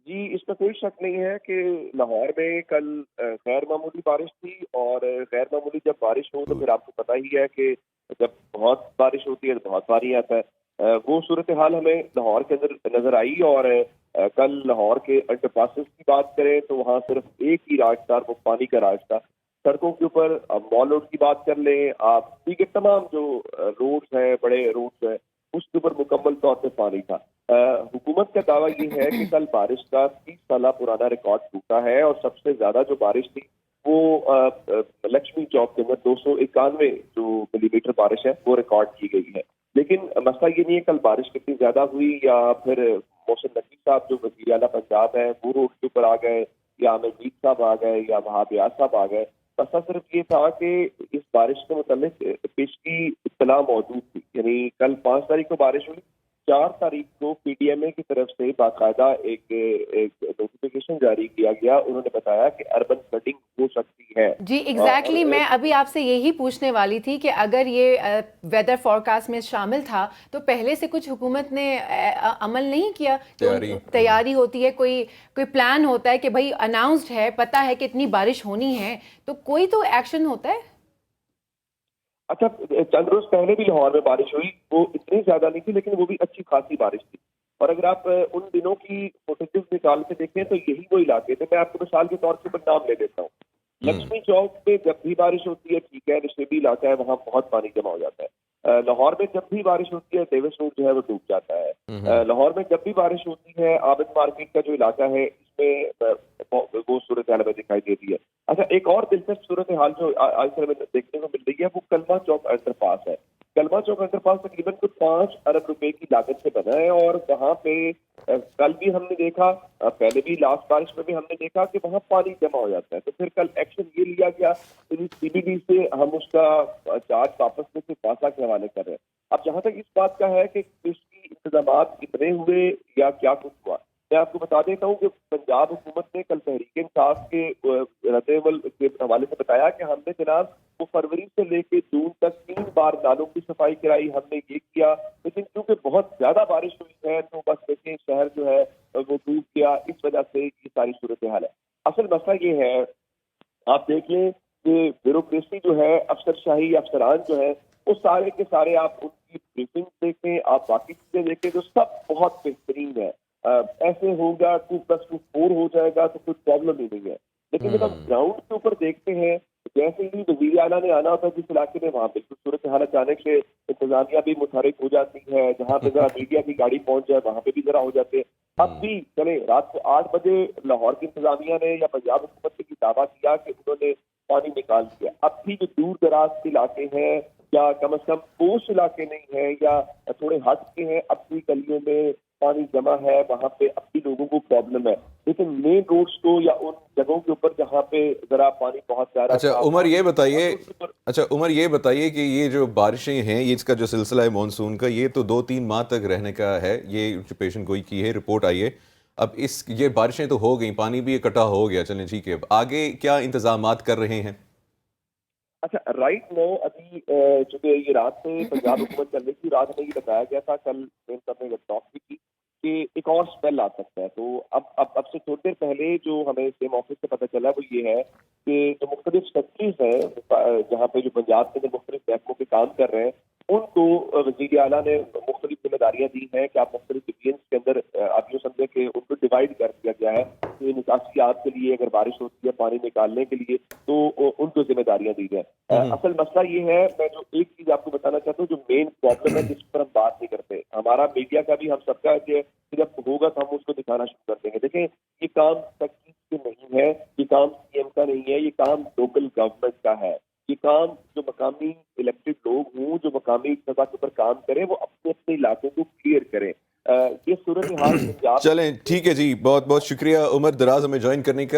جی، اس میں کوئی شک نہیں ہے کہ لاہور میں کل غیر معمولی بارش تھی، اور غیر معمولی جب بارش ہو تو پھر آپ کو پتہ ہی ہے کہ جب بہت بارش ہوتی ہے تو بہت پانی آتا ہے۔ وہ صورتحال ہمیں لاہور کے اندر نظر آئی، اور کل لاہور کے انڈر پاسز کی بات کریں تو وہاں صرف ایک ہی راج تھا، وہ پانی کا راج تھا۔ سڑکوں کے اوپر مال روڈ کی بات کر لیں آپ، دیگر تمام جو روڈز ہیں، بڑے روڈز ہیں، اس کے اوپر مکمل طور پہ پانی تھا۔ حکومت کا دعویٰ یہ ہے کہ کل بارش کا 30 سالہ پرانا ریکارڈ ٹوٹا ہے، اور سب سے زیادہ جو بارش تھی وہ لکشمی چوک کے اندر 291 جو ملی میٹر بارش ہے وہ ریکارڈ کی گئی ہے۔ لیکن مسئلہ یہ نہیں ہے کل بارش کتنی زیادہ ہوئی یا پھر محسن نقوی صاحب جو وزیر اعلیٰ پنجاب ہیں وہ روڈ کے اوپر آ گئے، یا عامر جیت صاحب آ گئے، یا وہاب ریاض صاحب آ گئے۔ مسئلہ صرف یہ تھا کہ اس بارش کے متعلق پیشگی اطلاع موجود تھی، یعنی کل 5 تاریخ کو بارش ہوئی، 4 تاریخ کو پی ڈی ایم اے کی طرف سے باقاعدہ ایک نوٹیفیکیشن جاری کیا گیا۔ انہوں نے بتایا کہ اربن فلڈنگ ہو سکتی ہے۔ جی ایگزیکٹلی میں ابھی آپ سے یہی پوچھنے والی تھی کہ اگر یہ ویدر فورکاسٹ میں شامل تھا تو پہلے سے کچھ حکومت نے عمل نہیں کیا؟ تیاری ہوتی ہے، کوئی پلان ہوتا ہے کہ بھائی اناؤنسڈ ہے، پتہ ہے کہ اتنی بارش ہونی ہے، تو کوئی تو ایکشن ہوتا ہے۔ اچھا، چند روز پہلے بھی لاہور میں بارش ہوئی، وہ اتنی زیادہ نہیں تھی لیکن وہ بھی اچھی خاصی بارش تھی، اور اگر آپ ان دنوں کی فوٹیجز نکال کے دیکھیں تو یہی وہ علاقے تھے۔ میں آپ کو مثال کے طور پر نام لے دیتا ہوں۔ لکشمی چوک پہ جب بھی بارش ہوتی ہے، ٹھیک ہے، نشیبی علاقہ ہے، وہاں بہت پانی جمع ہو جاتا ہے۔ لاہور میں جب بھی بارش ہوتی ہے ڈیوس روڈ جو ہے وہ ڈوب جاتا ہے۔ لاہور میں جب بھی بارش ہوتی ہے عابد مارکیٹ کا جو علاقہ ہے اس میں وہ صورتحال میں دکھائی دیتی ہے۔ اچھا، ایک اور دلچسپ صورتحال جو آج کل ہمیں دیکھنے کو مل رہی ہے وہ کلمہ چوک انڈر پاس ہے۔ کلمہ چوک انڈر پاس تقریباً کچھ 5 ارب روپے کی لاگت سے بنا ہے، اور وہاں پہ کل بھی ہم نے دیکھا، پہلے بھی لاسٹ بارش میں بھی ہم نے دیکھا کہ وہاں پانی جمع ہو جاتا ہے۔ تو پھر کل ایکشن یہ لیا گیا، سی بی ڈی سے ہم اس کا چارج واپس لے کے پاسا کے حوالے کر رہے ہیں۔ اب جہاں تک اس بات کا ہے کہ اس کی انتظامات کتنے ہوئے یا کیا کچھ ہوا، میں آپ کو بتا دیتا ہوں کہ پنجاب حکومت نے کل تحریک انصاف کے رد عمل کے حوالے سے بتایا کہ ہم نے جناب وہ فروری سے لے کے جون تک 3 بار نالوں کی صفائی کرائی، ہم نے یہ کیا، لیکن کیونکہ بہت زیادہ بارش ہوئی ہے تو بس دیکھیں شہر جو ہے وہ ڈوب گیا، اس وجہ سے یہ ساری صورتحال ہے۔ اصل مسئلہ یہ ہے، آپ دیکھ لیں کہ بیوروکریسی جو ہے، افسر شاہی افسران جو ہے، وہ سارے کے سارے آپ ان کی بریفنگ دیکھیں، آپ باقی چیزیں دیکھیں تو سب بہت بہترین ہے۔ ایسے ہوگا 2+2 4 ہو جائے گا تو کوئی پرابلم ہی نہیں ہے، لیکن جب ہم گراؤنڈ کے اوپر دیکھتے ہیں جیسے ہی وزیر اعلیٰ نے آنا ہوتا ہے جس علاقے میں، وہاں بالکل صورتحال اچانک سے انتظامیہ بھی متحرک ہو جاتی ہے، جہاں پہ ذرا میڈیا کی گاڑی پہنچ جائے وہاں پہ بھی ذرا ہو جاتے ہیں۔ اب بھی چلے رات کو 8 بجے لاہور کی انتظامیہ نے یا پنجاب حکومت نے دعویٰ کیا کہ انہوں نے پانی نکال دیا، اب بھی جو دور دراز کے علاقے ہیں یا کم از کم پوش علاقے نہیں ہیں یا تھوڑے ہٹ کے ہیں، اب بھی گلیوں میں پانی جمع ہے، وہاں پہ اب بھی لوگوں کو پرابلم ہے، لیکن مین روڈز کو یا ان جگہوں کے اوپر جہاں پہ ذرا پانی بہت زیادہ اچھا عمر یہ بتائیے کہ یہ جو بارشیں ہیں، یہ اس کا جو سلسلہ ہے مانسون کا، یہ تو 2-3 ماہ تک رہنے کا ہے، یہ پیشن گوئی کی ہے، رپورٹ آئی ہے۔ اب یہ بارشیں تو ہو گئیں، پانی بھی اکٹھا ہو گیا، چلیں ٹھیک ہے، اب آگے کیا انتظامات کر رہے ہیں؟ اچھا، رائٹ نو ابھی چونکہ یہ رات سے پنجاب حکومت چل رہی تھی، رات میں یہ بتایا گیا تھا، کل صاحب نے ٹاک بھی کی کہ ایک اور اسپیل آ سکتا ہے۔ تو اب سے تھوڑی دیر پہلے جو ہمیں سیم آفس سے پتہ چلا وہ یہ ہے کہ جو مختلف سیکٹریز ہیں جہاں پہ جو پنجاب کے مختلف محکموں پہ کام کر رہے ہیں، ان کو وزیر اعلیٰ نے مختلف ذمہ داریاں دی ہیں کہ آپ مختلف ڈویژنس کے اندر آپ یوں سمجھیں کہ ان کو ڈیوائڈ کر دیا گیا ہے کہ نکاسیات کے لیے اگر بارش ہوتی ہے پانی نکالنے کے لیے تو ان کو ذمہ داریاں دی جائیں۔ اصل مسئلہ یہ ہے، میں جو ایک چیز آپ کو بتانا چاہتا ہوں، جو مین پرابلم ہے جس پر ہم بات نہیں کرتے، ہمارا میڈیا کا بھی، ہم سب کا ہے، جب ہوگا تو ہم اس کو دکھانا شروع کر دیں گے۔ دیکھیں، یہ کام تکنیک سے نہیں ہے، یہ کام سی ایم کا نہیں ہے، یہ کام لوکل گورنمنٹ کا ہے۔ یہ کام جو مقامی الیکٹڈ لوگ ہوں، جو مقامی سطح کے اوپر کام کریں، وہ اپنے اپنے علاقوں کو کلیئر کریں۔ یہ صورتحال پنجاب، چلیں ٹھیک ہے جی، بہت بہت شکریہ عمر دراز ہمیں جوائن کرنے کا۔